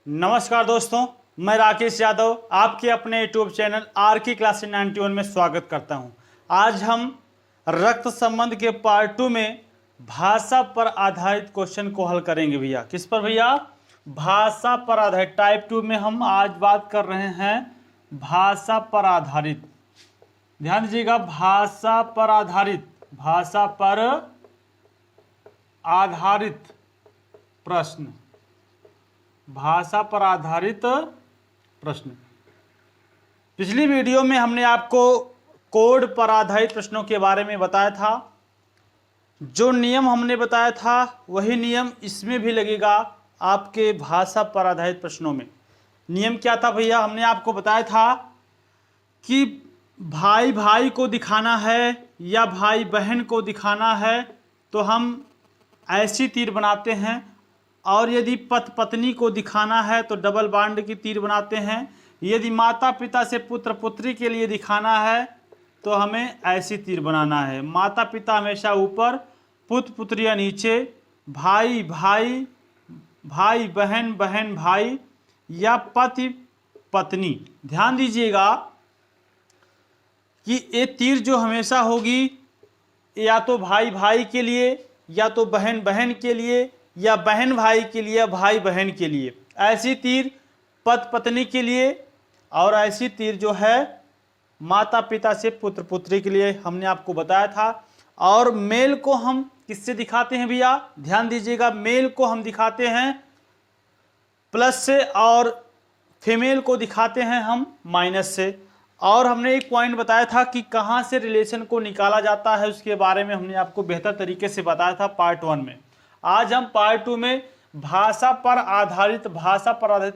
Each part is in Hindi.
नमस्कार दोस्तों, मैं राकेश यादव आपके अपने यूट्यूब चैनल आर की क्लास 91 में स्वागत करता हूं। आज हम रक्त संबंध के पार्ट 2 में भाषा पर आधारित क्वेश्चन को हल करेंगे भैया। किस पर भैया? भाषा पर आधारित। टाइप 2 में हम आज बात कर रहे हैं भाषा पर आधारित। ध्यान दीजिएगा, भाषा पर आधारित प्रश्न, भाषा पर आधारित प्रश्न। पिछली वीडियो में हमने आपको कोड पर आधारित प्रश्नों के बारे में बताया था। जो नियम हमने बताया था वही नियम इसमें भी लगेगा आपके भाषा पर आधारित प्रश्नों में। नियम क्या था भैया? हमने आपको बताया था कि भाई भाई को दिखाना है या भाई बहन को दिखाना है तो हम ऐसी तीर बनाते हैं, और यदि पति पत्नी को दिखाना है तो डबल बांड की तीर बनाते हैं। यदि माता पिता से पुत्र पुत्री के लिए दिखाना है तो हमें ऐसी तीर बनाना है। माता पिता हमेशा ऊपर, पुत्र पुत्रियाँ नीचे, भाई भाई, भाई बहन, बहन भाई, या पति पत्नी। ध्यान दीजिएगा कि ये तीर जो हमेशा होगी या तो भाई भाई के लिए, या तो बहन बहन के लिए, या बहन भाई के लिए, भाई बहन के लिए। ऐसी तीर पति पत्नी के लिए, और ऐसी तीर जो है माता पिता से पुत्र पुत्री के लिए हमने आपको बताया था। और मेल को हम किससे दिखाते हैं भैया? ध्यान दीजिएगा, मेल को हम दिखाते हैं प्लस से और फीमेल को दिखाते हैं हम माइनस से। और हमने एक पॉइंट बताया था कि कहाँ से रिलेशन को निकाला जाता है, उसके बारे में हमने आपको बेहतर तरीके से बताया था पार्ट 1 में। आज हम पार्ट 2 में भाषा पर आधारित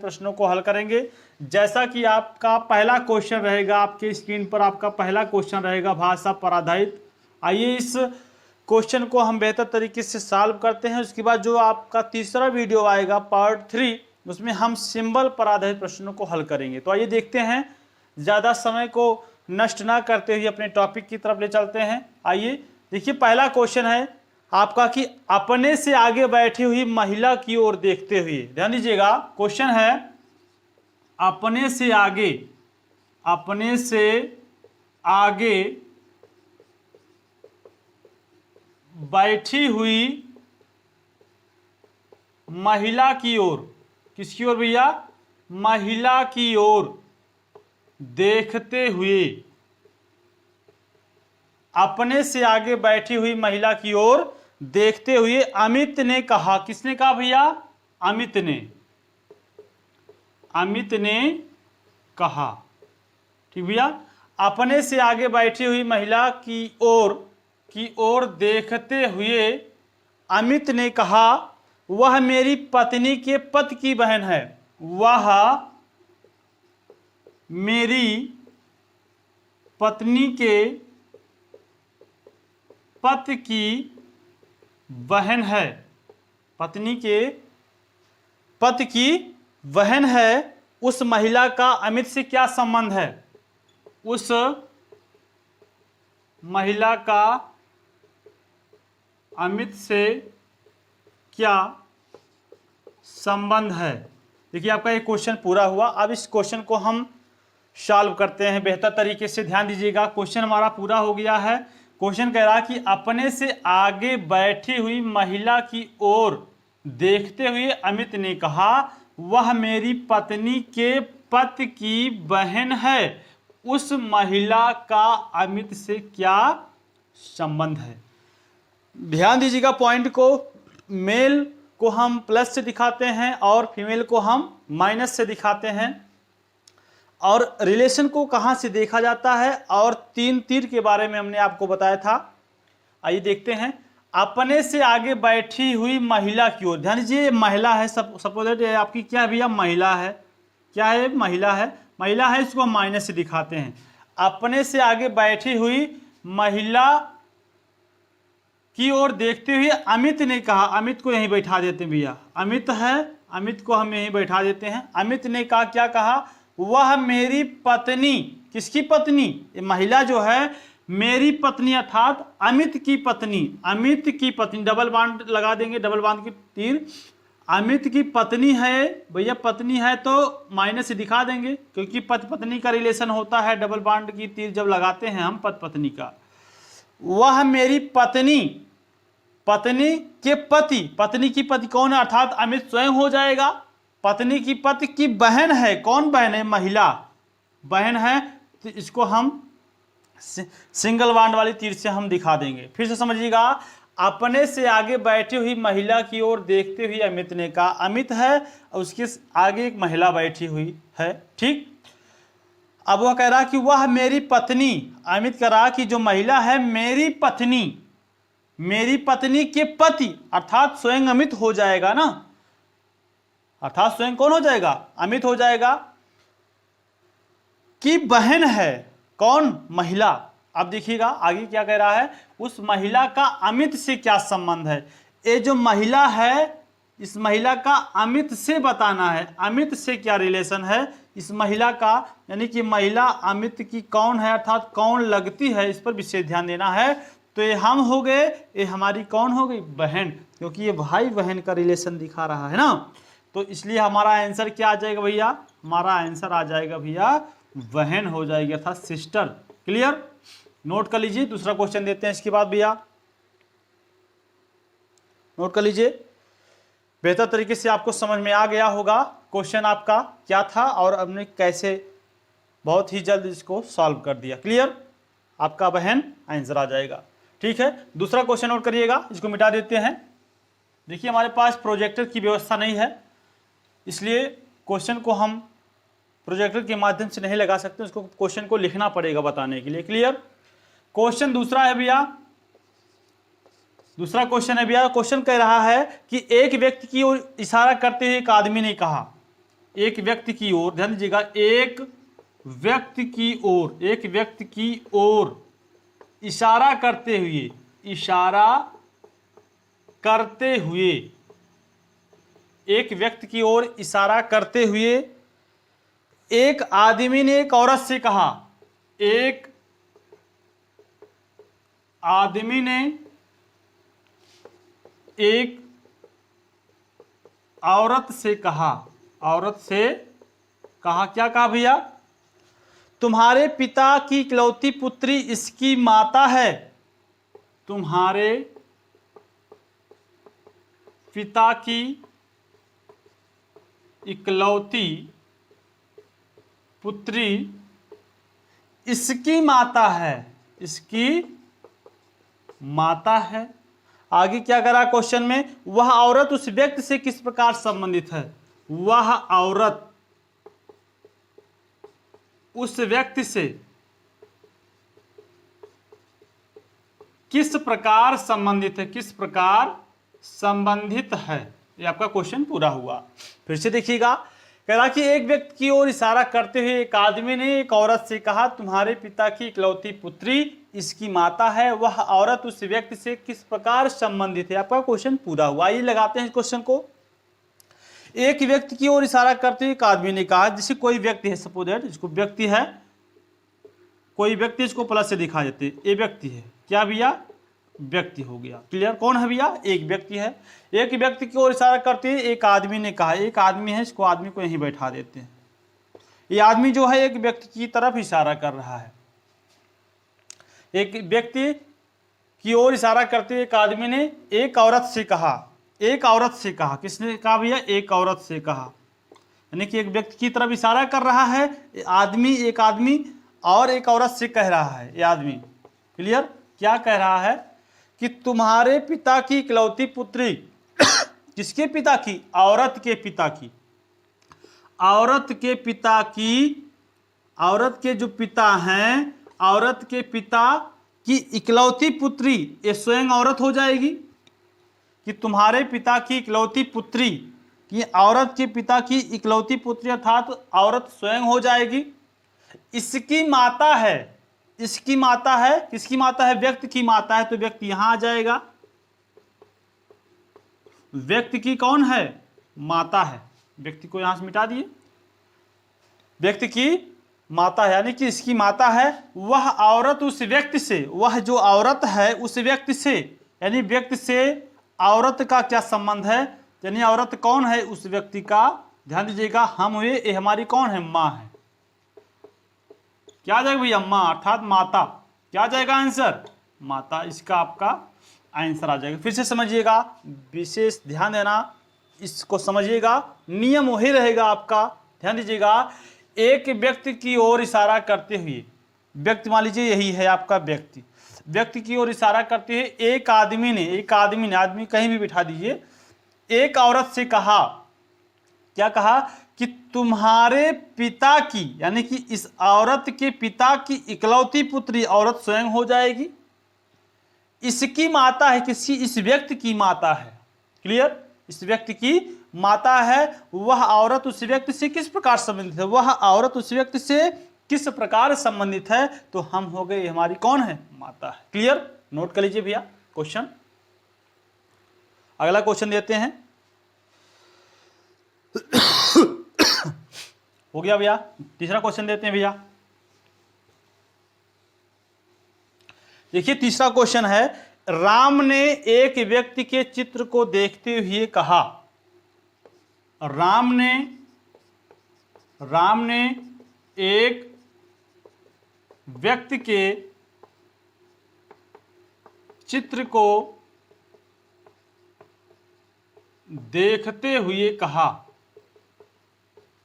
प्रश्नों को हल करेंगे। जैसा कि आपका पहला क्वेश्चन रहेगा, आपके स्क्रीन पर आपका पहला क्वेश्चन रहेगा भाषा पर आधारित। आइए इस क्वेश्चन को हम बेहतर तरीके से सॉल्व करते हैं। उसके बाद जो आपका तीसरा वीडियो आएगा पार्ट 3, उसमें हम सिंबल पर आधारित प्रश्नों को हल करेंगे। तो आइए देखते हैं, ज़्यादा समय को नष्ट ना करते हुए अपने टॉपिक की तरफ ले चलते हैं। आइए देखिए, पहला क्वेश्चन है आपका कि अपने से आगे बैठी हुई महिला की ओर देखते हुए। ध्यान दीजिएगा, क्वेश्चन है अपने से आगे बैठी हुई महिला की ओर। किसकी ओर भैया? महिला की ओर देखते हुए। अपने से आगे बैठी हुई महिला की ओर देखते हुए अमित ने कहा। किसने कहा भैया? अमित ने कहा। ठीक भैया, अपने से आगे बैठी हुई महिला की ओर देखते हुए अमित ने कहा, वह मेरी पत्नी के पति की बहन है। वह मेरी पत्नी के पति की बहन है। पत्नी के पति की बहन है। उस महिला का अमित से क्या संबंध है? उस महिला का अमित से क्या संबंध है? देखिए, आपका ये क्वेश्चन पूरा हुआ। अब इस क्वेश्चन को हम सॉल्व करते हैं बेहतर तरीके से। ध्यान दीजिएगा, क्वेश्चन हमारा पूरा हो गया है। क्वेश्चन कह रहा कि अपने से आगे बैठी हुई महिला की ओर देखते हुए अमित ने कहा, वह मेरी पत्नी के पति की बहन है। उस महिला का अमित से क्या संबंध है? ध्यान दीजिएगा पॉइंट को। मेल को हम प्लस से दिखाते हैं और फीमेल को हम माइनस से दिखाते हैं। और रिलेशन को कहाँ से देखा जाता है, और 3 तीर के बारे में हमने आपको बताया था। आइए देखते हैं, अपने से आगे बैठी हुई महिला की ओर। ध्यान दीजिए, महिला है, सपोज ये आपकी क्या भैया? महिला है। क्या है? महिला है। महिला है, इसको हम माइनस से दिखाते हैं। अपने से आगे बैठी हुई महिला की ओर देखते हुए अमित ने कहा। अमित को यहीं बैठा देते हैं भैया, अमित है, अमित को हम यहीं बैठा देते हैं। अमित ने कहा, क्या कहा? वह मेरी पत्नी। किसकी पत्नी? ये महिला जो है मेरी पत्नी अर्थात अमित की पत्नी। अमित की पत्नी, डबल बांड लगा देंगे, डबल बांध की तीर। अमित की पत्नी है, भैया पत्नी है तो माइनस से दिखा देंगे, क्योंकि पति पत्नी का रिलेशन होता है, डबल बॉन्ड की तीर जब लगाते हैं हम पति पत्नी का। वह मेरी पत्नी, पत्नी के पति, पत्नी की पति कौन है, अर्थात अमित स्वयं हो जाएगा। पत्नी की पति की बहन है, कौन बहन है, महिला बहन है, तो इसको हम सिंगल बॉन्ड वाली तीर से हम दिखा देंगे। फिर से समझिएगा, अपने से आगे बैठी हुई महिला की ओर देखते हुए अमित ने कहा, अमित है और उसके आगे एक महिला बैठी हुई है, ठीक। अब वह कह रहा कि वह मेरी पत्नी, अमित कह रहा कि जो महिला है मेरी पत्नी, मेरी पत्नी के पति, अर्थात स्वयं अमित हो जाएगा ना, अर्थात स्वयं कौन हो जाएगा, अमित हो जाएगा, की बहन है, कौन, महिला। अब देखिएगा आगे क्या कह रहा है, उस महिला का अमित से क्या संबंध है। ये जो महिला है, इस महिला का अमित से बताना है, अमित से क्या रिलेशन है इस महिला का, यानी कि महिला अमित की कौन है, अर्थात कौन लगती है, इस पर विशेष ध्यान देना है। तो ये हम हो गए, ये हमारी कौन हो गई, बहन, क्योंकि ये भाई बहन का रिलेशन दिखा रहा है ना। तो इसलिए हमारा आंसर क्या आ जाएगा भैया, हमारा आंसर आ जाएगा भैया बहन हो जाएगी, अर्थात सिस्टर। क्लियर, नोट कर लीजिए। दूसरा क्वेश्चन देते हैं इसके बाद भैया, नोट कर लीजिए। बेहतर तरीके से आपको समझ में आ गया होगा क्वेश्चन आपका क्या था और हमने कैसे बहुत ही जल्द इसको सॉल्व कर दिया। क्लियर, आपका बहन आंसर आ जाएगा। ठीक है, दूसरा क्वेश्चन नोट करिएगा, इसको मिटा देते हैं। देखिए हमारे पास प्रोजेक्टर की व्यवस्था नहीं है, इसलिए क्वेश्चन को हम प्रोजेक्टर के माध्यम से नहीं लगा सकते, उसको क्वेश्चन को लिखना पड़ेगा बताने के लिए। क्लियर, क्वेश्चन दूसरा है भैया, दूसरा क्वेश्चन है भैया, क्वेश्चन कह रहा है कि एक व्यक्ति की ओर इशारा करते हुए एक आदमी ने कहा, एक व्यक्ति की ओर, ध्यान दीजिएगा, एक व्यक्ति की ओर, एक व्यक्ति की ओर इशारा करते हुए, इशारा करते हुए, एक व्यक्ति की ओर इशारा करते हुए एक आदमी ने एक औरत से कहा, एक आदमी ने एक औरत से कहा, औरत से कहा, क्या कहा भैया, तुम्हारे पिता की इकलौती पुत्री इसकी माता है, तुम्हारे पिता की इकलौती पुत्री इसकी माता है, इसकी माता है। आगे क्या करा क्वेश्चन में, वह औरत उस व्यक्ति से किस प्रकार संबंधित है, वह औरत उस व्यक्ति से किस प्रकार संबंधित है, किस प्रकार संबंधित है। ये आपका क्वेश्चन पूरा हुआ। फिर से देखिएगा, कह रहा कि एक व्यक्ति की ओर इशारा करते हुए एक आदमी ने एक औरत से कहा, तुम्हारे पिता की इकलौती पुत्री इसकी माता है, वह औरत उस व्यक्ति से किस प्रकार संबंधित है। आपका क्वेश्चन पूरा हुआ। आइए लगाते हैं इस क्वेश्चन को। एक व्यक्ति की ओर इशारा करते हुए एक आदमी ने कहा, जैसे कोई व्यक्ति है, सपोज दैट इसको व्यक्ति है, कोई व्यक्ति, इसको प्लस से दिखा देते, ये व्यक्ति है, क्या भैया, व्यक्ति हो गया। क्लियर, कौन है भैया, एक व्यक्ति है। एक व्यक्ति की ओर इशारा करते हुए एक आदमी ने कहा, एक आदमी है, इसको आदमी को यहीं बैठा देते हैं। ये आदमी जो है एक व्यक्ति की तरफ इशारा कर रहा है। एक व्यक्ति की ओर इशारा करते हुए एक आदमी ने एक औरत से कहा, एक औरत से कहा, किसने कहा भैया, एक औरत से कहा, यानी कि एक व्यक्ति की तरफ इशारा कर रहा है आदमी, एक आदमी, और एक औरत से कह रहा है ये आदमी। क्लियर, क्या कह रहा है कि तुम्हारे पिता की इकलौती पुत्री, किसके पिता की, औरत के पिता की, औरत के पिता की, औरत के जो पिता हैं, औरत के पिता की इकलौती पुत्री, ये स्वयं औरत हो जाएगी, कि तुम्हारे पिता की इकलौती पुत्री, कि औरत के पिता की इकलौती पुत्री अर्थात औरत स्वयं हो जाएगी। इसकी माता है, इसकी माता है, किसकी माता है, व्यक्ति की माता है, तो व्यक्ति यहां आ जाएगा। व्यक्ति की कौन है, माता है, व्यक्ति को यहां से मिटा दिए, व्यक्ति की माता है, यानी कि इसकी माता है। वह औरत उस व्यक्ति से, वह जो औरत है उस व्यक्ति से, यानी व्यक्ति से औरत का क्या संबंध है, यानी औरत कौन है? उस व्यक्ति का, ध्यान दीजिएगा, हम हुए, ये हमारी कौन है? माँ है। क्या आ जाएगा भैया? माँ अर्थात माता। क्या आ जाएगा आंसर? माता। इसका आपका आंसर आ जाएगा। फिर से समझिएगा, विशेष ध्यान देना, इसको समझिएगा, नियम वही रहेगा आपका। ध्यान दीजिएगा, एक व्यक्ति की ओर इशारा करते हुए, व्यक्ति मान लीजिए यही है आपका व्यक्ति, व्यक्ति की ओर इशारा करते हुए एक आदमी ने आदमी कहीं भी बिठा दीजिए, एक औरत से कहा, क्या कहा? कि तुम्हारे पिता की, यानी कि इस औरत के पिता की इकलौती पुत्री औरत स्वयं हो जाएगी। इसकी माता है, किसी, इस व्यक्ति की माता है। क्लियर? इस व्यक्ति की माता है। वह औरत उस व्यक्ति से किस प्रकार संबंधित है? वह औरत उस व्यक्ति से किस प्रकार संबंधित है? तो हम हो गए, हमारी कौन है? माता है। क्लियर? नोट कर लीजिए भैया क्वेश्चन। अगला क्वेश्चन देते हैं। हो गया भैया। तीसरा क्वेश्चन देते हैं भैया। देखिए तीसरा क्वेश्चन है, राम ने एक व्यक्ति के चित्र को देखते हुए कहा। राम ने एक व्यक्ति के चित्र को देखते हुए कहा।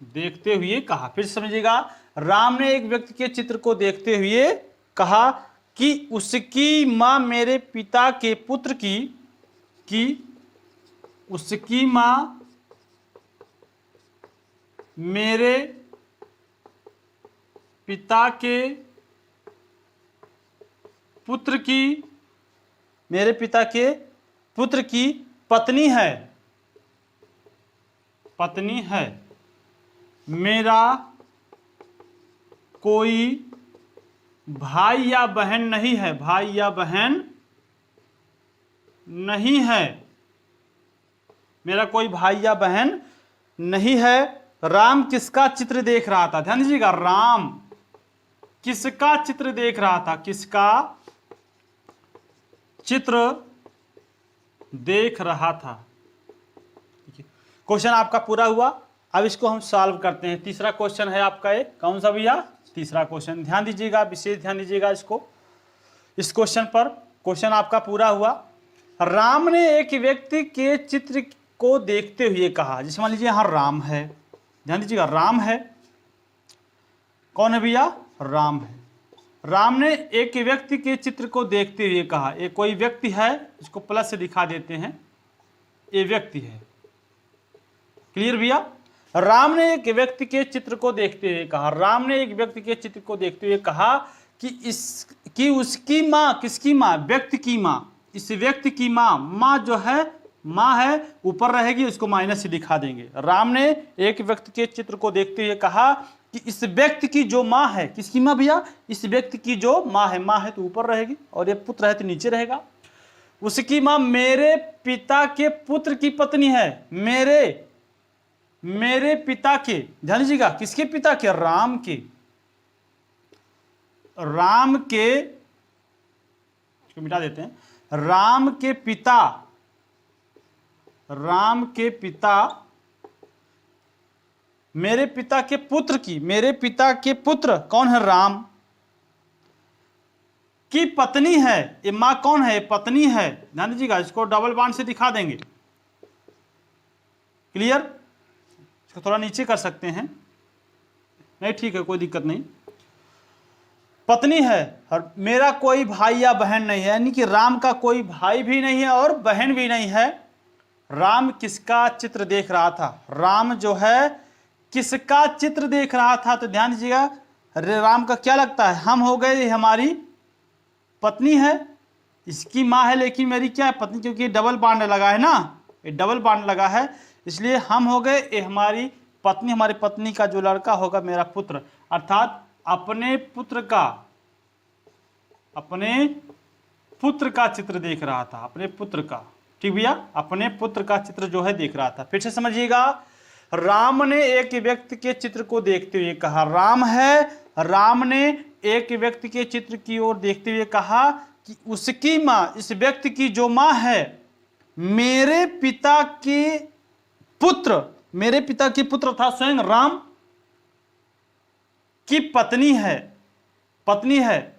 देखते हुए कहा, फिर समझिएगा, राम ने एक व्यक्ति के चित्र को देखते हुए कहा कि उसकी मां मेरे पिता के पुत्र की उसकी मां मेरे पिता के पुत्र की पत्नी है। मेरा कोई भाई या बहन नहीं है। मेरा कोई भाई या बहन नहीं है। राम किसका चित्र देख रहा था? ध्यान दीजिएगा, राम किसका चित्र देख रहा था? किसका चित्र देख रहा था? क्वेश्चन आपका पूरा हुआ। अब इसको हम सॉल्व करते हैं। तीसरा क्वेश्चन है आपका, एक कौन सा भैया? तीसरा क्वेश्चन। ध्यान दीजिएगा, विशेष ध्यान दीजिएगा इसको, इस क्वेश्चन पर। क्वेश्चन आपका पूरा हुआ। राम ने एक व्यक्ति के चित्र को देखते हुए कहा। जैसे मान लीजिए यहां राम है, ध्यान दीजिएगा, राम है। कौन है भैया? राम है। राम ने एक व्यक्ति के चित्र को देखते हुए कहा। एक कोई व्यक्ति है, इसको प्लस से दिखा देते हैं, ये व्यक्ति है। क्लियर भैया? राम ने एक व्यक्ति के चित्र को देखते हुए कहा। राम ने एक व्यक्ति के चित्र को देखते हुए कहा कि उसकी मां, किसकी मां? व्यक्ति की मां। इस व्यक्ति की मां जो है, मां है, ऊपर रहेगी, उसको माइनस से दिखा देंगे। राम ने एक व्यक्ति के चित्र को देखते हुए कहा कि इस व्यक्ति की जो मां है, किसकी मां भैया? इस व्यक्ति की जो मां है तो ऊपर रहेगी, और ये पुत्र है तो नीचे रहेगा। उसकी मां मेरे पिता के पुत्र की पत्नी है। मेरे पिता के, ध्यान दीजिएगा, किसके पिता के? राम के, इसको मिटा देते हैं, राम के पिता मेरे पिता के पुत्र की, मेरे पिता के पुत्र कौन है? राम की पत्नी है। ये मां कौन है? पत्नी है। ध्यान दीजिएगा, इसको डबल बांड से दिखा देंगे। क्लियर? इसको थोड़ा नीचे कर सकते हैं, नहीं ठीक है, कोई दिक्कत नहीं। पत्नी है, और मेरा कोई भाई या बहन नहीं है, यानी कि राम का कोई भाई भी नहीं है और बहन भी नहीं है। राम किसका चित्र देख रहा था? राम जो है किसका चित्र देख रहा था? तो ध्यान दीजिएगा, अरे राम का क्या लगता है? हम हो गए, हमारी पत्नी है, इसकी माँ है, लेकिन मेरी क्या है? पत्नी, क्योंकि डबल बांड लगा है ना, ये डबल बांड लगा है, इसलिए हम हो गए, ये हमारी पत्नी, हमारी पत्नी का जो लड़का होगा मेरा पुत्र, अर्थात अपने पुत्र का चित्र देख रहा था। अपने पुत्र का, ठीक भैया, अपने पुत्र का चित्र जो है देख रहा था। फिर से समझिएगा, राम ने एक व्यक्ति के चित्र को देखते हुए कहा। राम है, राम ने एक व्यक्ति के चित्र की ओर देखते हुए कहा कि उसकी मां, इस व्यक्ति की जो मां है, मेरे पिता के पुत्र, मेरे पिता की पुत्र था स्वयं राम की पत्नी है।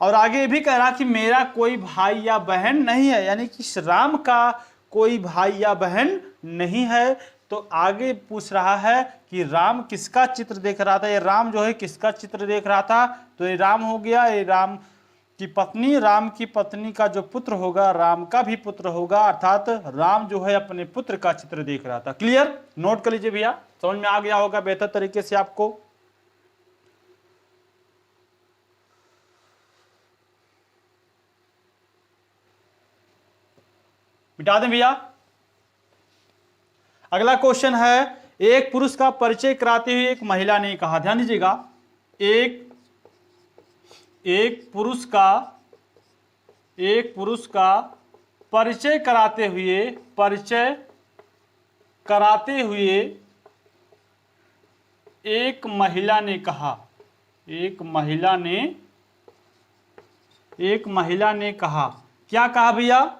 और आगे भी कह रहा कि मेरा कोई भाई या बहन नहीं है, यानी कि राम का कोई भाई या बहन नहीं है। तो आगे पूछ रहा है कि राम किसका चित्र देख रहा था, ये राम जो है किसका चित्र देख रहा था, तो ये राम हो गया, ये राम की पत्नी, राम की पत्नी का जो पुत्र होगा राम का भी पुत्र होगा, अर्थात राम जो है अपने पुत्र का चित्र देख रहा था। क्लियर, नोट कर लीजिए भैया, समझ में आ गया होगा बेहतर तरीके से आपको। मिटा दें भैया। अगला क्वेश्चन है, एक पुरुष का परिचय कराते हुए एक महिला ने कहा, ध्यान दीजिएगा, एक पुरुष का परिचय कराते हुए एक महिला ने कहा, क्या कहा भैया?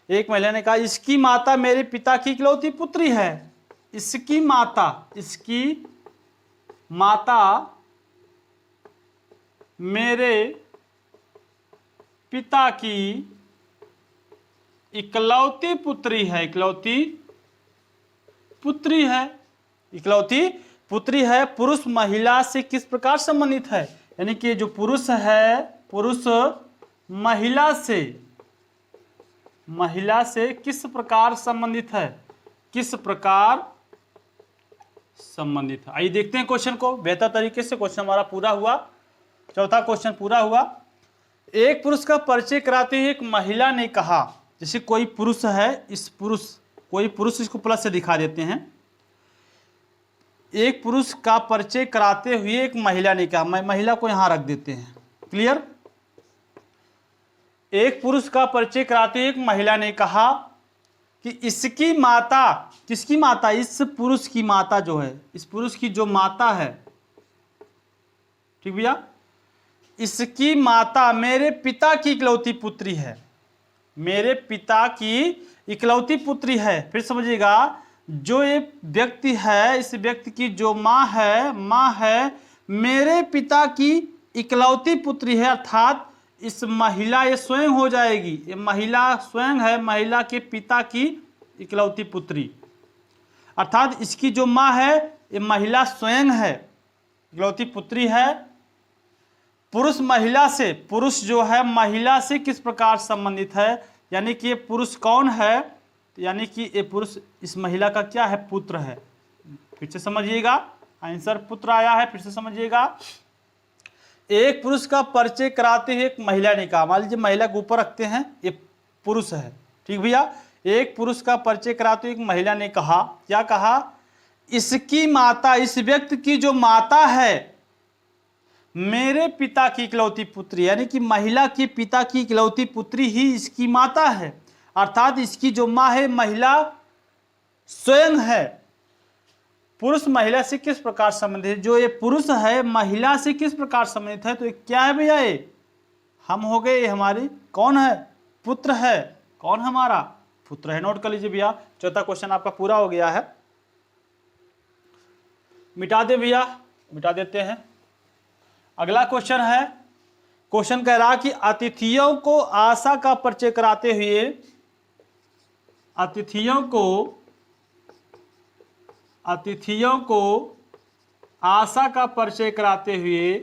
एक महिला ने कहा, इसकी माता मेरे पिता की इकलौती पुत्री है। इसकी माता मेरे पिता की इकलौती पुत्री है। पुरुष महिला से किस प्रकार संबंधित है? यानी कि जो पुरुष है, पुरुष महिला से किस प्रकार संबंधित है? आइए देखते हैं क्वेश्चन को बेहतर तरीके से। क्वेश्चन हमारा पूरा हुआ, चौथा क्वेश्चन पूरा हुआ। एक पुरुष का परिचय कराते हुए एक महिला ने कहा, जैसे कोई पुरुष है, कोई पुरुष, इसको प्लस से दिखा देते हैं। एक पुरुष का परिचय कराते हुए एक महिला ने कहा, महिला को यहां रख देते हैं। क्लियर, एक पुरुष का परिचय कराते हुए एक महिला ने कहा कि इसकी माता, किसकी माता? इस पुरुष की माता जो है, इस पुरुष की जो माता है, ठीक भैया, इसकी माता मेरे पिता की इकलौती पुत्री है। फिर समझिएगा, जो ये व्यक्ति है, इस व्यक्ति की जो माँ है मेरे पिता की इकलौती पुत्री है, अर्थात इस महिला, ये स्वयं हो जाएगी, ये महिला स्वयं है, महिला के पिता की इकलौती पुत्री, अर्थात इसकी जो माँ है ये महिला स्वयं है, इकलौती पुत्री है। पुरुष जो है महिला से किस प्रकार संबंधित है? यानी कि ये पुरुष कौन है? यानी कि ये पुरुष इस महिला का क्या है? पुत्र है। फिर से समझिएगा, आंसर पुत्र आया है, फिर से समझिएगा। एक पुरुष का परिचय कराते हुए एक महिला ने कहा, मान लीजिए महिला को ऊपर रखते हैं, ये पुरुष है, ठीक भैया। एक पुरुष का परिचय कराते हुए एक महिला ने कहा, क्या कहा? इसकी माता, इस व्यक्ति की जो माता है मेरे पिता की इकलौती पुत्री, यानी कि महिला के पिता की इकलौती पुत्री ही इसकी माता है, अर्थात इसकी जो माँ है महिला स्वयं है। पुरुष महिला से किस प्रकार संबंधित है? जो ये पुरुष है महिला से किस प्रकार संबंधित है? तो ये क्या है भैया? ये हम हो गए, ये हमारी कौन है? पुत्र है। कौन हमारा? पुत्र है। नोट कर लीजिए भैया, चौथा क्वेश्चन आपका पूरा हो गया है। मिटा दे भैया, मिटा देते हैं। अगला क्वेश्चन है, क्वेश्चन कह रहा कि अतिथियों को आशा का परिचय कराते हुए, अतिथियों को आशा का परिचय कराते हुए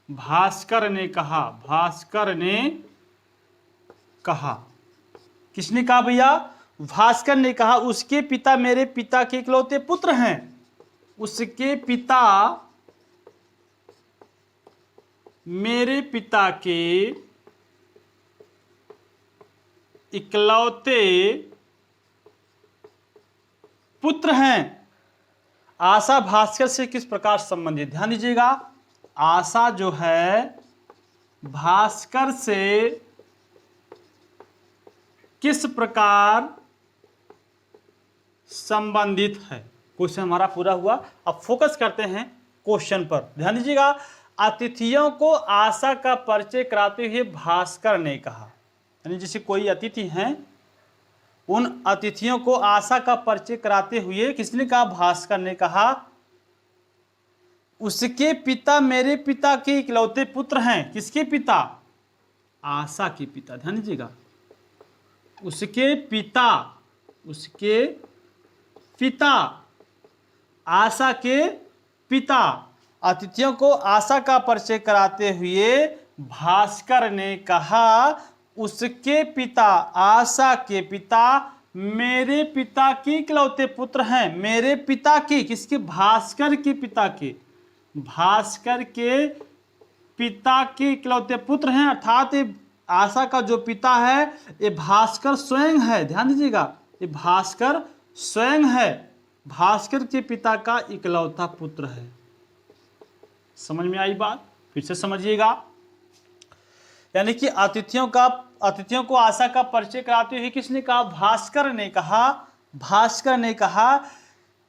भास्कर ने कहा, किसने कहा भैया? भास्कर ने कहा, उसके पिता मेरे पिता के इकलौते पुत्र हैं। उसके पिता मेरे पिता के इकलौते पुत्र हैं। आशा भास्कर से किस प्रकार संबंधित? ध्यान दीजिएगा, आशा जो है भास्कर से किस प्रकार संबंधित है? क्वेश्चन हमारा पूरा हुआ। अब फोकस करते हैं क्वेश्चन पर। ध्यान दीजिएगा, अतिथियों को आशा का परिचय कराते हुए भास्कर ने कहा, यानी जैसे कोई अतिथि हैं, उन अतिथियों को आशा का परिचय कराते हुए किसने कहा? भास्कर ने कहा, उसके पिता मेरे पिता के इकलौते पुत्र हैं। किसके पिता? आशा के पिता। ध्यान दीजिएगा, उसके पिता आशा के पिता। अतिथियों को आशा का परिचय कराते हुए भास्कर ने कहा, उसके पिता आशा के पिता मेरे पिता के इकलौते पुत्र हैं। मेरे पिता के, किसके? भास्कर के पिता के। भास्कर के पिता के इकलौते पुत्र हैं, अर्थात ये आशा का जो पिता है ये भास्कर स्वयं है। ध्यान दीजिएगा, ये भास्कर स्वयं है, भास्कर के पिता का इकलौता पुत्र है। समझ में आई बात? फिर से समझिएगा, यानी कि अतिथियों को आशा का परिचय कराते हुए किसने कहा? भास्कर ने कहा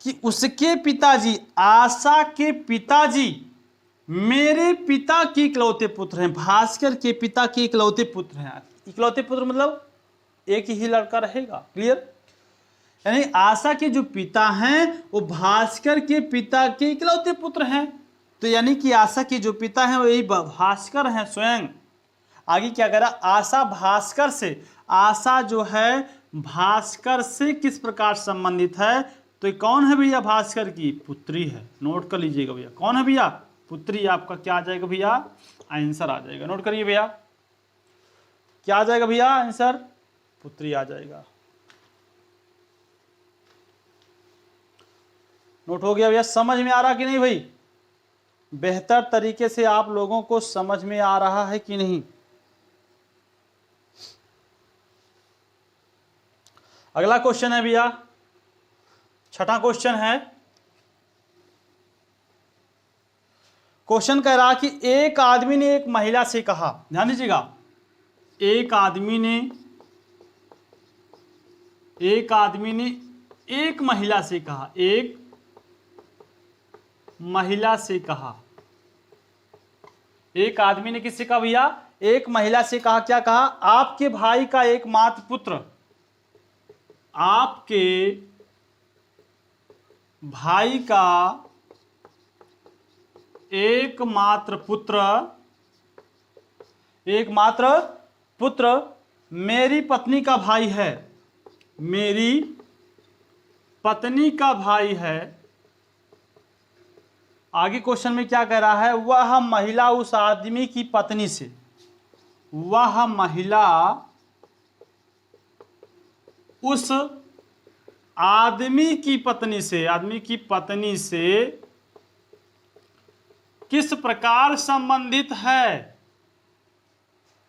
कि उसके पिताजी, आशा के पिताजी मेरे पिता के इकलौते पुत्र हैं। भास्कर के पिता के इकलौते पुत्र हैं। इकलौते पुत्र मतलब एक ही लड़का रहेगा। क्लियर? यानी आशा के जो पिता हैं वो भास्कर के पिता के इकलौते पुत्र हैं। तो यानी कि आशा के जो पिता हैं वो यही भास्कर हैं स्वयं। आगे क्या करा? आशा जो है भास्कर से किस प्रकार संबंधित है? तो कौन है भैया? भास्कर की पुत्री है। नोट कर लीजिएगा भैया, कौन है भैया? पुत्री। आपका क्या आ जाएगा भैया? आंसर आ जाएगा। नोट करिए भैया, क्या आ जाएगा भैया? आंसर पुत्री आ जाएगा। नोट हो गया भैया? समझ में आ रहा कि नहीं भाई? बेहतर तरीके से आप लोगों को समझ में आ रहा है कि नहीं? अगला क्वेश्चन है भैया, छठा क्वेश्चन है। क्वेश्चन कह रहा कि एक आदमी ने एक महिला से कहा। ध्यान दीजिएगा, एक आदमी ने एक महिला से कहा। एक महिला से कहा। एक आदमी ने किससे कहा भैया? एक महिला से कहा। क्या कहा? आपके भाई का एकमात्र पुत्र, आपके भाई का एकमात्र पुत्र मेरी पत्नी का भाई है। मेरी पत्नी का भाई है। आगे क्वेश्चन में क्या कह रहा है? वह महिला उस आदमी की पत्नी से, वह महिला उस आदमी की पत्नी से किस प्रकार संबंधित है?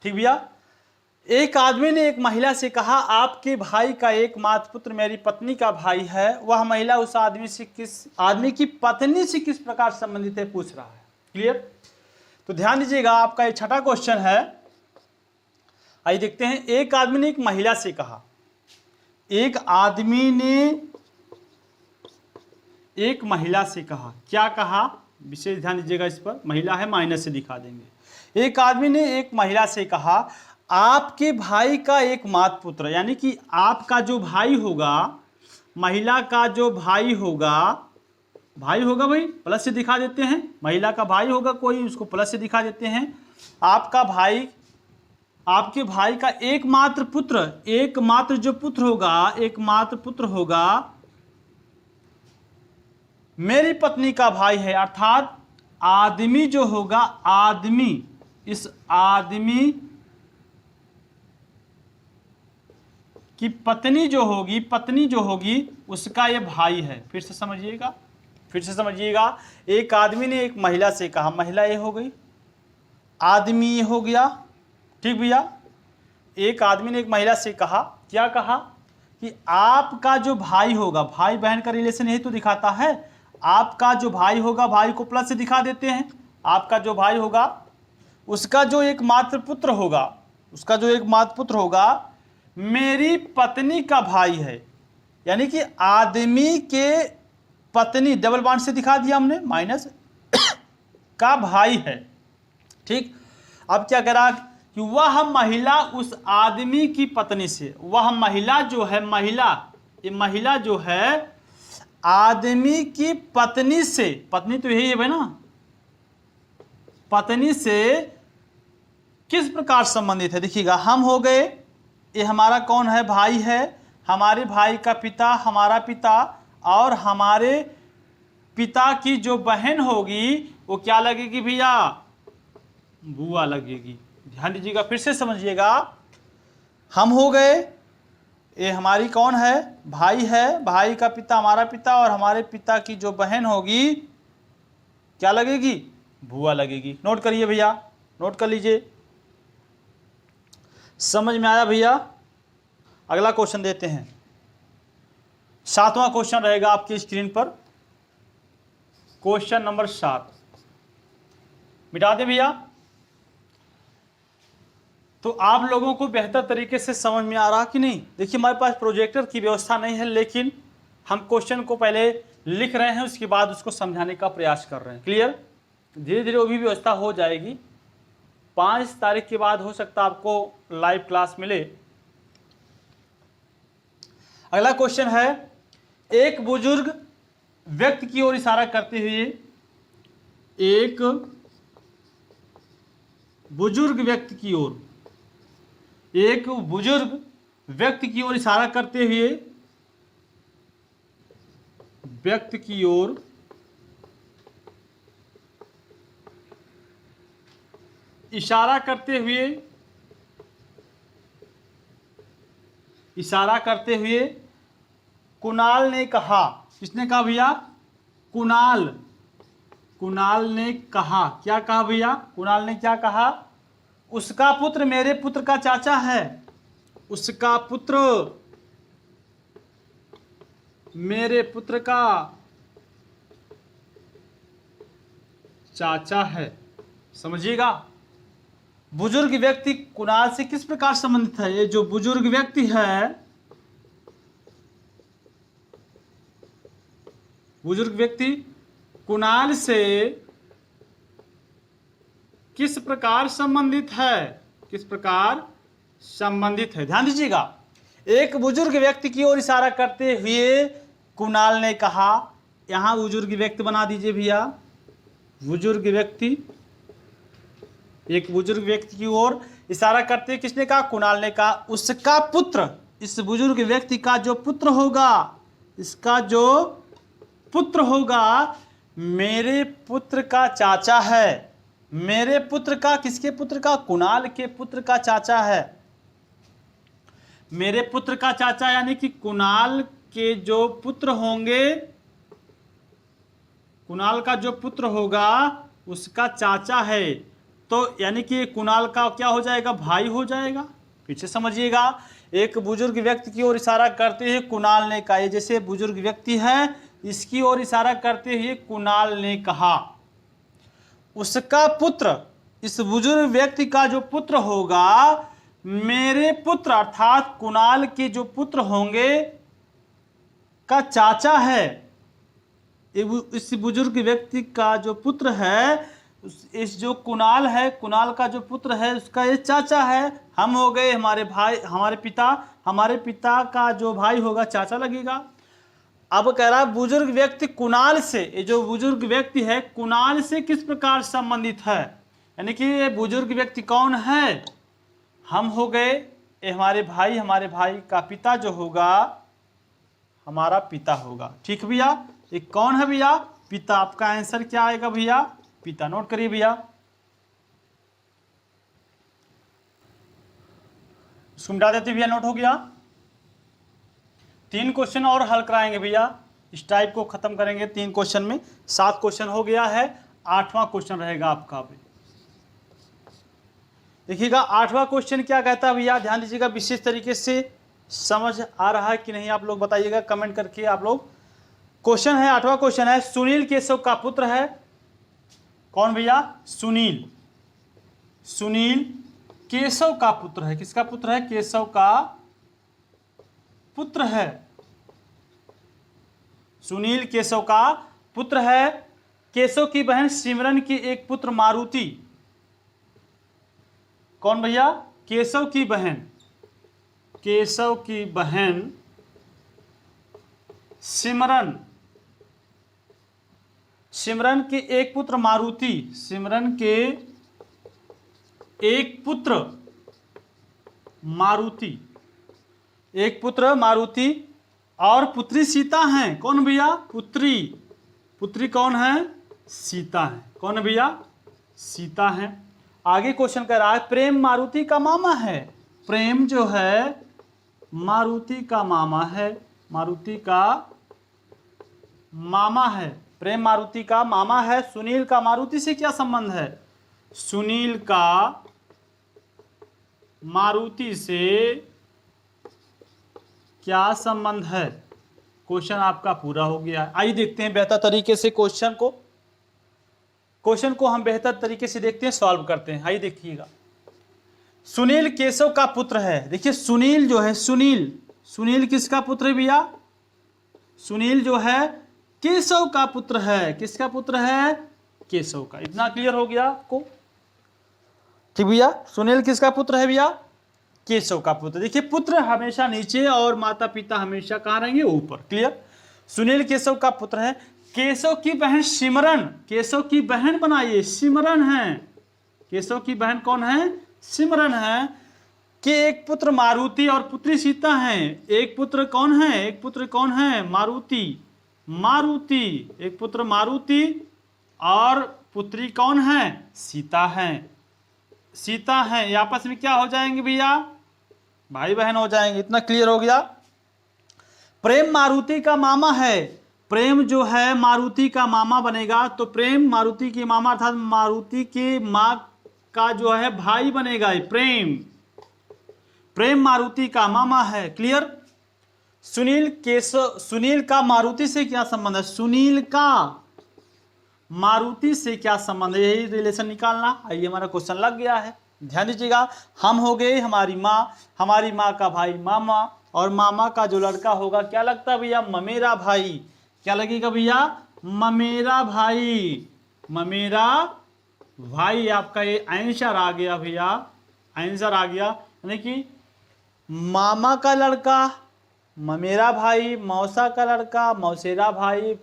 ठीक भैया, एक आदमी ने एक महिला से कहा, आपके भाई का एकमात्र पुत्र मेरी पत्नी का भाई है। वह महिला उस आदमी की पत्नी से किस प्रकार संबंधित है पूछ रहा है। क्लियर? तो ध्यान दीजिएगा, आपका ये छठा क्वेश्चन है। आइए देखते हैं। एक आदमी ने एक महिला से कहा। एक आदमी ने एक महिला से कहा। क्या कहा? विशेष ध्यान दीजिएगा इस पर, महिला है माइनस से दिखा देंगे। एक आदमी ने एक महिला से कहा, आपके भाई का एकमात्र पुत्र, यानी कि आपका जो भाई होगा, महिला का जो भाई होगा भाई प्लस से दिखा देते हैं। महिला का भाई होगा कोई, उसको प्लस से दिखा देते हैं। आपके भाई का एकमात्र पुत्र होगा मेरी पत्नी का भाई है। अर्थात आदमी जो होगा, इस आदमी की पत्नी जो होगी उसका ये भाई है। फिर से समझिएगा, एक आदमी ने एक महिला से कहा। महिला ये हो गई, आदमी ये हो गया। ठीक भैया, एक आदमी ने एक महिला से कहा। क्या कहा? कि आपका जो भाई होगा, भाई बहन का रिलेशन यही तो दिखाता है। आपका जो भाई होगा, भाई को प्लस से दिखा देते हैं। आपका जो भाई होगा उसका जो एकमात्र पुत्र होगा मेरी पत्नी का भाई है। यानी कि आदमी के पत्नी, डबल बांड से दिखा दिया हमने माइनस। का भाई है। ठीक, अब क्या करा कि वह महिला उस आदमी की पत्नी से, वह महिला जो है, ये महिला जो है आदमी की पत्नी से, पत्नी तो यही है ना, पत्नी से किस प्रकार संबंधित है। देखिएगा, हम हो गए, ये हमारा कौन है, भाई है, हमारे भाई का पिता हमारा पिता, और हमारे पिता की जो बहन होगी वो क्या लगेगी भैया, बुआ लगेगी। ध्यान दीजिएगा, फिर से समझिएगा, हम हो गए, ये हमारी कौन है, भाई है, भाई का पिता हमारा पिता, और हमारे पिता की जो बहन होगी क्या लगेगी, बुआ लगेगी। नोट करिए भैया, नोट कर लीजिए, समझ में आया भैया। अगला क्वेश्चन देते हैं, 7वां क्वेश्चन रहेगा आपकी स्क्रीन पर, क्वेश्चन नंबर 7 मिटा दे भैया। तो आप लोगों को बेहतर तरीके से समझ में आ रहा कि नहीं। देखिए, हमारे पास प्रोजेक्टर की व्यवस्था नहीं है, लेकिन हम क्वेश्चन को पहले लिख रहे हैं, उसके बाद उसको समझाने का प्रयास कर रहे हैं। क्लियर, धीरे धीरे वो भी व्यवस्था हो जाएगी। 5 तारीख के बाद हो सकता है आपको लाइव क्लास मिले। अगला क्वेश्चन है, एक बुजुर्ग व्यक्ति की ओर इशारा करते हुए, एक बुजुर्ग व्यक्ति की ओर, एक बुजुर्ग व्यक्ति की ओर इशारा करते हुए, व्यक्ति की ओर इशारा करते हुए, इशारा करते हुए कुणाल ने कहा, किसने कहा भैया, कुणाल, कुणाल ने कहा, क्या कहा भैया, कुणाल ने क्या कहा, उसका पुत्र मेरे पुत्र का चाचा है, उसका पुत्र मेरे पुत्र का चाचा है। समझिएगा, बुजुर्ग व्यक्ति कुणाल से किस प्रकार संबंधित है। ये जो बुजुर्ग व्यक्ति है, बुजुर्ग व्यक्ति कुणाल से किस प्रकार संबंधित है, किस प्रकार संबंधित है। ध्यान दीजिएगा, एक बुजुर्ग व्यक्ति की ओर इशारा करते हुए कुणाल ने कहा, यहां बुजुर्ग व्यक्ति बना दीजिए भैया, बुजुर्ग व्यक्ति, एक बुजुर्ग व्यक्ति की ओर इशारा करते हुए किसने कहा, कुणाल ने कहा, उसका पुत्र, इस बुजुर्ग व्यक्ति का जो पुत्र होगा, इसका जो पुत्र होगा मेरे पुत्र का चाचा है। मेरे पुत्र का, किसके पुत्र का, कुणाल के पुत्र का चाचा है। मेरे पुत्र का चाचा यानी कि कुणाल के जो पुत्र होंगे, कुणाल का जो पुत्र होगा उसका चाचा है, तो यानी कि कुणाल का क्या हो जाएगा, भाई हो जाएगा। पीछे समझिएगा, एक बुजुर्ग व्यक्ति की ओर इशारा करते हुए कुणाल ने कहा, जैसे बुजुर्ग व्यक्ति है इसकी ओर इशारा करते हुए कुणाल ने कहा, उसका पुत्र, इस बुजुर्ग व्यक्ति का जो पुत्र होगा मेरे पुत्र अर्थात कुणाल के जो पुत्र होंगे का चाचा है। इस बुजुर्ग व्यक्ति का जो पुत्र है, इस जो कुणाल है, कुणाल का जो पुत्र है उसका ये चाचा है। हम हो गए हमारे भाई, हमारे पिता का जो भाई होगा चाचा लगेगा। अब कह रहा बुजुर्ग व्यक्ति कुणाल से, ये जो बुजुर्ग व्यक्ति है कुणाल से किस प्रकार संबंधित है, यानी कि ये बुजुर्ग व्यक्ति कौन है, हम हो गए, ये हमारे भाई का पिता जो होगा हमारा पिता होगा। ठीक भैया, ये कौन है भैया, पिता। आपका आंसर क्या आएगा भैया, पिता। नोट करिए भैया, इसको मिटा देते भैया, नोट हो गया। 3 क्वेश्चन और हल कराएंगे भैया, इस टाइप को खत्म करेंगे 3 क्वेश्चन में। 7 क्वेश्चन हो गया है, 8वां क्वेश्चन रहेगा आपका अभी। देखिएगा 8वां क्वेश्चन क्या कहता है भैया, ध्यान दीजिएगा, विशेष तरीके से समझ आ रहा है कि नहीं आप लोग बताइएगा कमेंट करके आप लोग। क्वेश्चन है 8वां क्वेश्चन है, सुनील केशव का पुत्र है। कौन भैया, सुनील। सुनील केशव का पुत्र है। किसका पुत्र है, केशव का पुत्र है। सुनील केशव का पुत्र है केशव की बहन सिमरन की एक पुत्र मारुति। कौन भैया? केशव की बहन सिमरन, सिमरन के एक पुत्र मारुति, सिमरन के एक पुत्र मारुति, एक पुत्र मारुति और पुत्री सीता है। कौन भैया? पुत्री कौन है? सीता है। कौन है भैया? सीता है। आगे क्वेश्चन कर रहा है प्रेम मारुति का मामा है। प्रेम जो है मारुति का मामा है, मारुति का मामा है, प्रेम मारुति का मामा है। सुनील का मारुति से क्या संबंध है? सुनील का मारुति से क्या संबंध है? क्वेश्चन आपका पूरा हो गया है। आइए देखते हैं बेहतर तरीके से क्वेश्चन को हम बेहतर तरीके से देखते हैं, सॉल्व करते हैं। आइए देखिएगा। सुनील केशव का पुत्र है। देखिए सुनील जो है, सुनील किसका पुत्र है भैया? सुनील जो है केशव का पुत्र है। किसका पुत्र है? केशव का। इतना क्लियर हो गया आपको? ठीक भैया, सुनील किसका पुत्र है भैया? केशव का पुत्र। देखिए पुत्र हमेशा नीचे और माता पिता हमेशा कहाँ रहेंगे? ऊपर। क्लियर? सुनील केशव का पुत्र है। केशव की बहन सिमरन, केशव की बहन बनाइए, सिमरन है। केशव की बहन कौन है? सिमरन है। के एक पुत्र मारुति और पुत्री सीता है। एक पुत्र कौन है? मारुति। एक पुत्र मारुति और पुत्री कौन है? सीता है। ये आपस में क्या हो जाएंगे भैया? भाई बहन हो जाएंगे। इतना क्लियर हो गया? प्रेम मारुति का मामा है। प्रेम जो है मारुति का मामा बनेगा, तो प्रेम मारुति के मामा अर्थात मारुति के माँ का जो है भाई बनेगा। प्रेम मारुति का मामा है। क्लियर? सुनील का मारुति से क्या संबंध है? सुनील का मारुति से क्या संबंध है? यही रिलेशन निकालना। आइए हमारा क्वेश्चन लग गया है, ध्यान दीजिएगा। हम हो गए हमारी माँ का भाई मामा, और मामा का जो लड़का होगा क्या लगता है भैया? ममेरा भाई। क्या लगेगा भैया? ममेरा भाई। आपका ये आंसर आ गया भैया, आंसर आ गया। यानी कि मामा का लड़का ममेरा भाई, मौसा का लड़का मौसेरा भाई,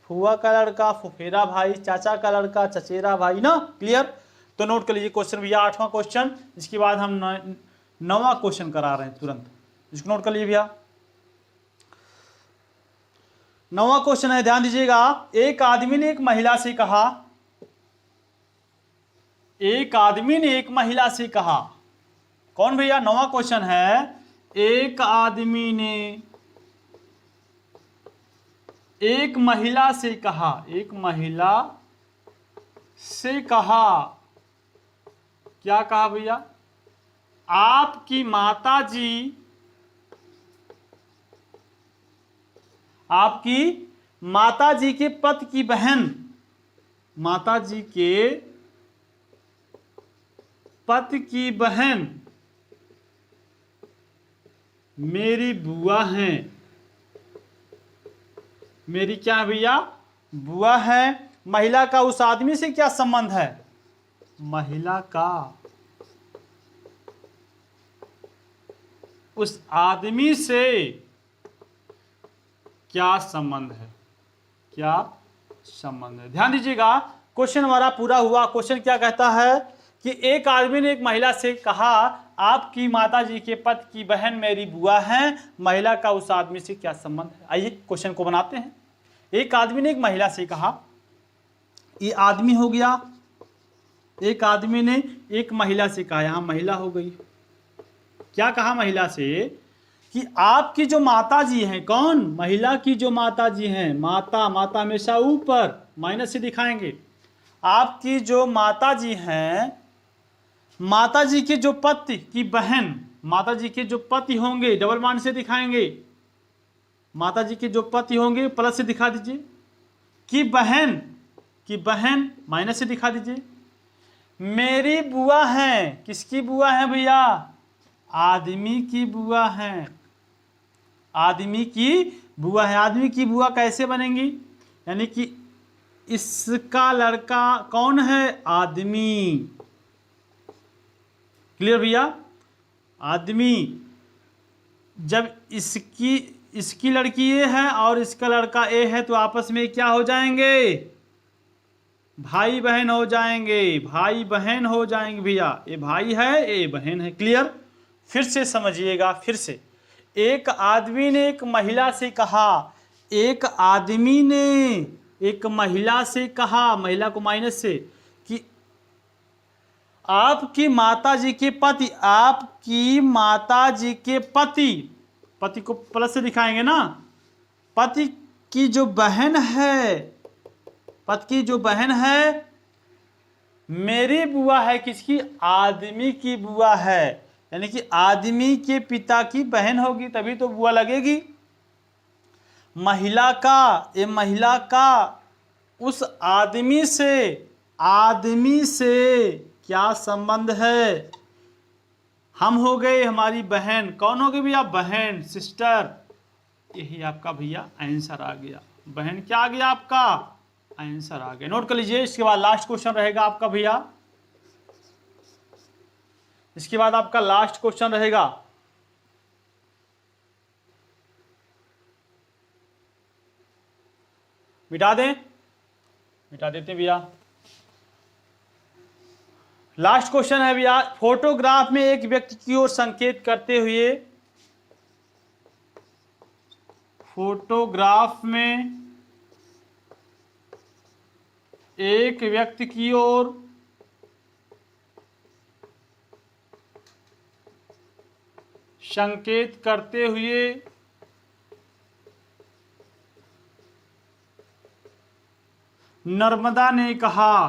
फुआ का लड़का फुफेरा भाई, चाचा का लड़का चचेरा भाई ना। क्लियर? तो नोट कर लीजिए क्वेश्चन भैया, 8वां क्वेश्चन। इसके बाद हम 9वां क्वेश्चन करा रहे हैं तुरंत, इसको नोट कर लीजिए भैया। 9वां क्वेश्चन है, ध्यान दीजिएगा। एक आदमी ने एक महिला से कहा, कौन भैया? 9वां क्वेश्चन है। एक आदमी ने एक महिला से कहा, क्या कहा भैया? आपकी माताजी के पति की बहन, माताजी के पति की बहन मेरी बुआ हैं। मेरी क्या भैया? बुआ है। महिला का उस आदमी से क्या संबंध है? महिला का उस आदमी से क्या संबंध है? ध्यान दीजिएगा, क्वेश्चन हमारा पूरा हुआ। क्वेश्चन क्या कहता है कि एक आदमी ने एक महिला से कहा, आपकी माताजी के पति की बहन मेरी बुआ है। महिला का उस आदमी से क्या संबंध है? आइए क्वेश्चन को बनाते हैं। एक आदमी ने एक महिला से कहा, ये आदमी हो गया। एक आदमी ने एक महिला से कहा, यहां महिला हो गई। क्या कहा महिला से? कि आपकी जो माताजी हैं, कौन? महिला की जो माताजी हैं, माता हमेशा ऊपर, माइनस से दिखाएंगे। आपकी जो माताजी हैं, माताजी के जो पति की बहन, माताजी के जो पति होंगे, डबल मान से दिखाएंगे। माताजी के जो पति होंगे प्लस से दिखा दीजिए। की बहन माइनस से दिखा दीजिए। मेरी बुआ हैं, किसकी बुआ है भैया? आदमी की बुआ है। आदमी की बुआ कैसे बनेंगी? यानी कि इसका लड़का कौन है? आदमी। क्लियर भैया? आदमी। जब इसकी लड़की ए है और इसका लड़का ए है तो आपस में क्या हो जाएंगे? भाई बहन हो जाएंगे। भाई बहन हो जाएंगे भैया। ये भाई है, ये बहन है। क्लियर? फिर से समझिएगा, फिर से। एक आदमी ने एक महिला से कहा, एक आदमी ने एक महिला से कहा, महिला को माइनस से, कि आपकी माताजी के पति, आपकी माताजी के पति, पति को प्लस से दिखाएंगे ना, पति की जो बहन है, पति की जो बहन है मेरी बुआ है। किसकी? आदमी की बुआ है। यानी कि आदमी के पिता की बहन होगी, तभी तो बुआ लगेगी। महिला का, ये महिला का उस आदमी से क्या संबंध है? हम हो गए, हमारी बहन। कौन हो गई भैया? बहन, सिस्टर। यही आपका भैया आंसर आ गया। बहन क्या आ गया आपका? आंसर आ गया। नोट कर लीजिए। इसके बाद लास्ट क्वेश्चन रहेगा आपका भैया, इसके बाद आपका लास्ट क्वेश्चन रहेगा। मिटा दें? मिटा देते हैं भैया। लास्ट क्वेश्चन है भैया, फोटोग्राफ में एक व्यक्ति की ओर संकेत करते हुए, फोटोग्राफ में एक व्यक्ति की ओर संकेत करते हुए नर्मदा ने कहा।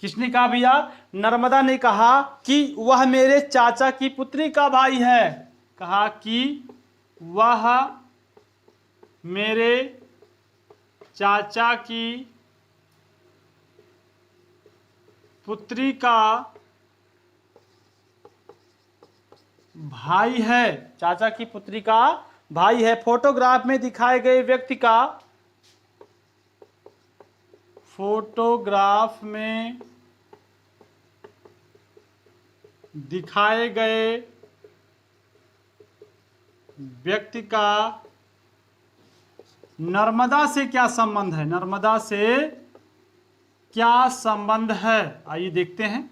किसने कहा भैया? नर्मदा ने कहा कि वह मेरे चाचा की पुत्री का भाई है। कहा कि वह मेरे चाचा की पुत्री का भाई है। चाचा की पुत्री का भाई है। फोटोग्राफ में दिखाए गए व्यक्ति का, फोटोग्राफ में दिखाए गए व्यक्ति का नर्मदा से क्या संबंध है? नर्मदा से क्या संबंध है? आइए देखते हैं।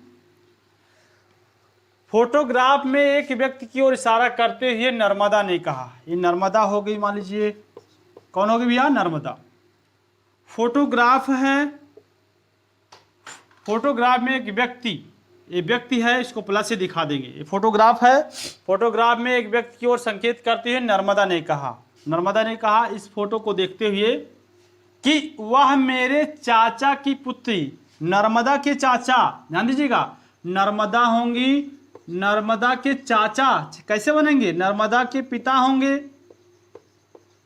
फोटोग्राफ में एक व्यक्ति की ओर इशारा करते हुए नर्मदा ने कहा। ये नर्मदा हो गई, मान लीजिए। कौन हो गई भैया? नर्मदा। फोटोग्राफ है, फोटोग्राफ में एक व्यक्ति, ये व्यक्ति है, इसको प्लस से दिखा देंगे। ये फोटोग्राफ है, फोटोग्राफ में एक व्यक्ति की ओर संकेत करते हुए नर्मदा ने कहा। नर्मदा ने कहा इस फोटो को देखते हुए कि वह मेरे चाचा की पुत्री, नर्मदा के चाचा, ध्यान दीजिएगा, नर्मदा होंगी, नर्मदा के चाचा कैसे बनेंगे? नर्मदा के पिता होंगे,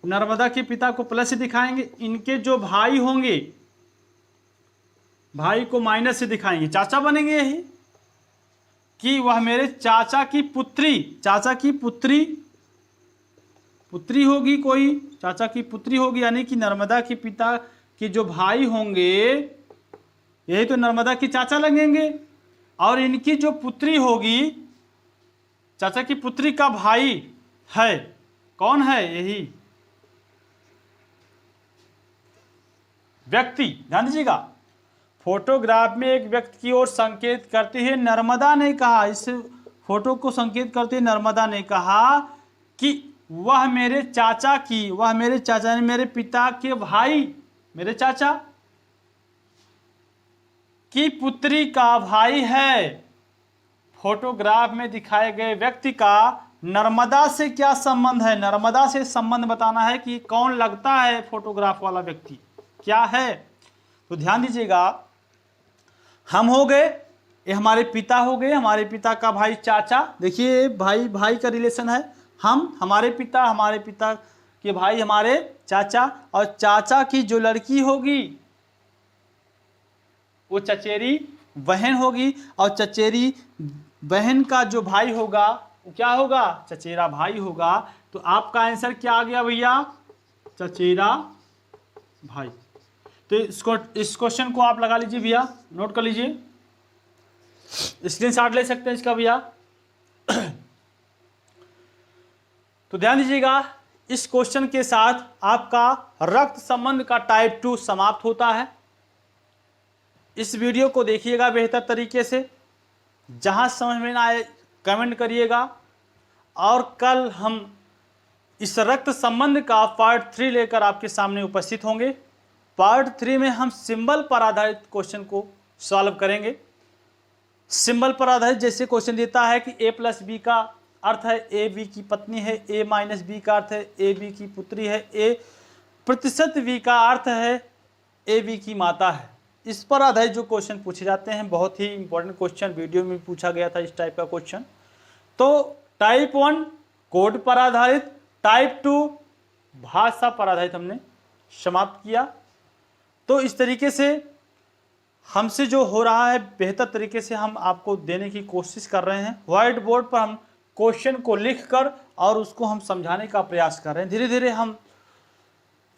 नर्मदा के पिता को प्लस से दिखाएंगे। इनके जो भाई होंगे, भाई को माइनस से दिखाएंगे, चाचा बनेंगे। यही कि वह मेरे चाचा की पुत्री, चाचा की पुत्री, पुत्री होगी, कोई चाचा की पुत्री होगी, यानी कि नर्मदा के पिता के जो भाई होंगे यही तो नर्मदा की चाचा लगेंगे। और इनकी जो पुत्री होगी, चाचा की पुत्री का भाई है, कौन है? यही व्यक्ति। ध्यान दीजिएगा, फोटोग्राफ में एक व्यक्ति की ओर संकेत करते हुए नर्मदा ने कहा, इस फोटो को संकेत करते हुए नर्मदा ने कहा कि वह मेरे चाचा की, वह मेरे चाचा ने मेरे पिता के भाई, मेरे चाचा की पुत्री का भाई है। फोटोग्राफ में दिखाए गए व्यक्ति का नर्मदा से क्या संबंध है? नर्मदा से संबंध बताना है कि कौन लगता है फोटोग्राफ वाला व्यक्ति, क्या है? तो ध्यान दीजिएगा, हम हो गए, ये हमारे पिता हो गए, हमारे पिता का भाई चाचा। देखिए भाई भाई का रिलेशन है। हम, हमारे पिता के भाई हमारे चाचा, और चाचा की जो लड़की होगी वो चचेरी बहन होगी, और चचेरी बहन का जो भाई होगा वो क्या होगा? चचेरा भाई होगा। तो आपका आंसर क्या आ गया भैया? चचेरा भाई। तो इस क्वेश्चन को आप लगा लीजिए भैया, नोट कर लीजिए, स्क्रीनशॉट ले सकते हैं इसका भैया। तो ध्यान दीजिएगा, इस क्वेश्चन के साथ आपका रक्त संबंध का टाइप 2 समाप्त होता है। इस वीडियो को देखिएगा बेहतर तरीके से, जहां समझ में ना आए कमेंट करिएगा, और कल हम इस रक्त संबंध का पार्ट 3 लेकर आपके सामने उपस्थित होंगे। पार्ट 3 में हम सिंबल पर आधारित क्वेश्चन को सॉल्व करेंगे। सिंबल पर आधारित जैसे क्वेश्चन देता है कि a प्लस बी का अर्थ है ए बी की पत्नी है, a माइनस बी का अर्थ है ए बी की पुत्री है, a प्रतिशत बी का अर्थ है ए बी की माता है। इस पर आधारित जो क्वेश्चन पूछे जाते हैं, बहुत ही इंपॉर्टेंट क्वेश्चन, वीडियो में पूछा गया था इस टाइप का क्वेश्चन। तो टाइप 1 कोड पर आधारित, टाइप 2 भाषा पर आधारित हमने समाप्त किया। तो इस तरीके से हमसे जो हो रहा है बेहतर तरीके से हम आपको देने की कोशिश कर रहे हैं। व्हाइट बोर्ड पर हम क्वेश्चन को लिखकर और उसको हम समझाने का प्रयास कर रहे हैं। धीरे धीरे हम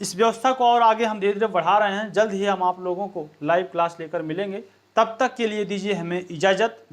इस व्यवस्था को और आगे हम धीरे धीरे बढ़ा रहे हैं। जल्द ही हम आप लोगों को लाइव क्लास लेकर मिलेंगे। तब तक के लिए दीजिए हमें इजाज़त।